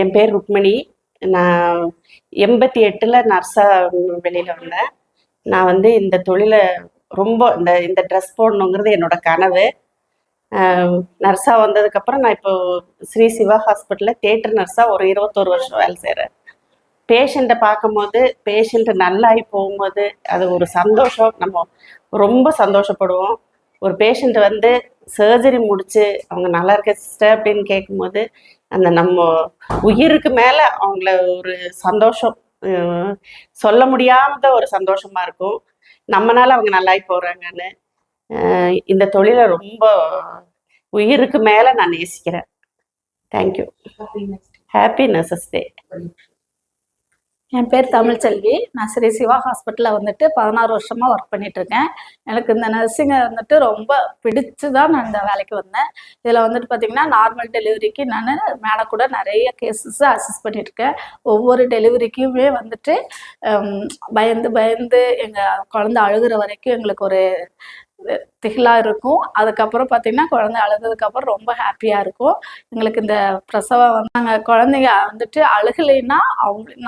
என் பேர் ருக்மணி. நான் 88ல் நர்ஸாக வெளியில் வந்தேன். நான் வந்து இந்த தொழிலை ரொம்ப இந்த ட்ரெஸ் போடணுங்கிறது என்னோட கனவு. நர்ஸாக வந்ததுக்கப்புறம் நான் இப்போ ஸ்ரீ சிவா ஹாஸ்பிட்டலில் தியேட்டர் நர்ஸாக ஒரு 21 வருஷம் வேலை செய்கிறேன். பேஷண்ட்டை பார்க்கும்போது, பேஷண்ட்டு நல்லாகி போகும்போது அது ஒரு சந்தோஷம். நம்ம ரொம்ப சந்தோஷப்படுவோம். ஒரு பேஷண்ட் வந்து சர்ஜரி முடித்து அவங்க நல்லா இருக்க சிஸ்டர் அப்படின்னு கேட்கும்போது அந்த நம்ம உயிருக்கு மேலே அவங்கள ஒரு சந்தோஷம், சொல்ல முடியாத ஒரு சந்தோஷமாக இருக்கும். நம்மனால அவங்க நல்லாகி போகிறாங்கன்னு. இந்த தொழிலை ரொம்ப உயிருக்கு மேலே நான் நேசிக்கிறேன். தேங்க்யூ. ஹாப்பி நர்சஸ் டே. என் பேர் தமிழ்ச்செல்வி. நான் ஸ்ரீ சிவா ஹாஸ்பிட்டலில் வந்துட்டு 16 வருஷமாக ஒர்க் பண்ணிகிட்ருக்கேன். எனக்கு இந்த நர்சிங்கை வந்துட்டு ரொம்ப பிடிச்சு தான் நான் இந்த வேலைக்கு வந்தேன். இதில் வந்துட்டு பார்த்திங்கன்னா நார்மல் டெலிவரிக்கு நான் மேலே கூட நிறைய கேசஸ் அசிஸ்ட் பண்ணியிருக்கேன். ஒவ்வொரு டெலிவரிக்குமே வந்துட்டு பயந்து பயந்து எங்கள் குழந்தை அழுகிற வரைக்கும் எங்களுக்கு ஒரு திகிலாக இருக்கும். அதுக்கப்புறம் பார்த்திங்கன்னா குழந்தை அழுதுக்கப்புறம் ரொம்ப ஹாப்பியாக இருக்கும். எங்களுக்கு இந்த பிரசவம் வந்து நாங்கள் குழந்தைங்க வந்துட்டு அழுகலைன்னா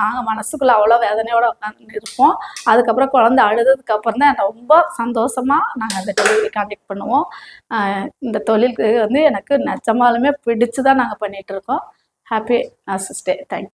நாங்கள் மனசுக்குள்ளே அவ்வளோ வேதனையோடு உட்காந்து இருப்போம். அதுக்கப்புறம் குழந்தை அழுதுக்கப்புறம் தான் ரொம்ப சந்தோஷமாக நாங்கள் அந்த டெலிவரி கான்டெக்ட் பண்ணுவோம். இந்த தொழிலுக்கு வந்து எனக்கு நிஜமாலுமே பிடிச்சு தான் நாங்கள் பண்ணிகிட்ருக்கோம். ஹாப்பி நர்சஸ் டே. தேங்க்யூ.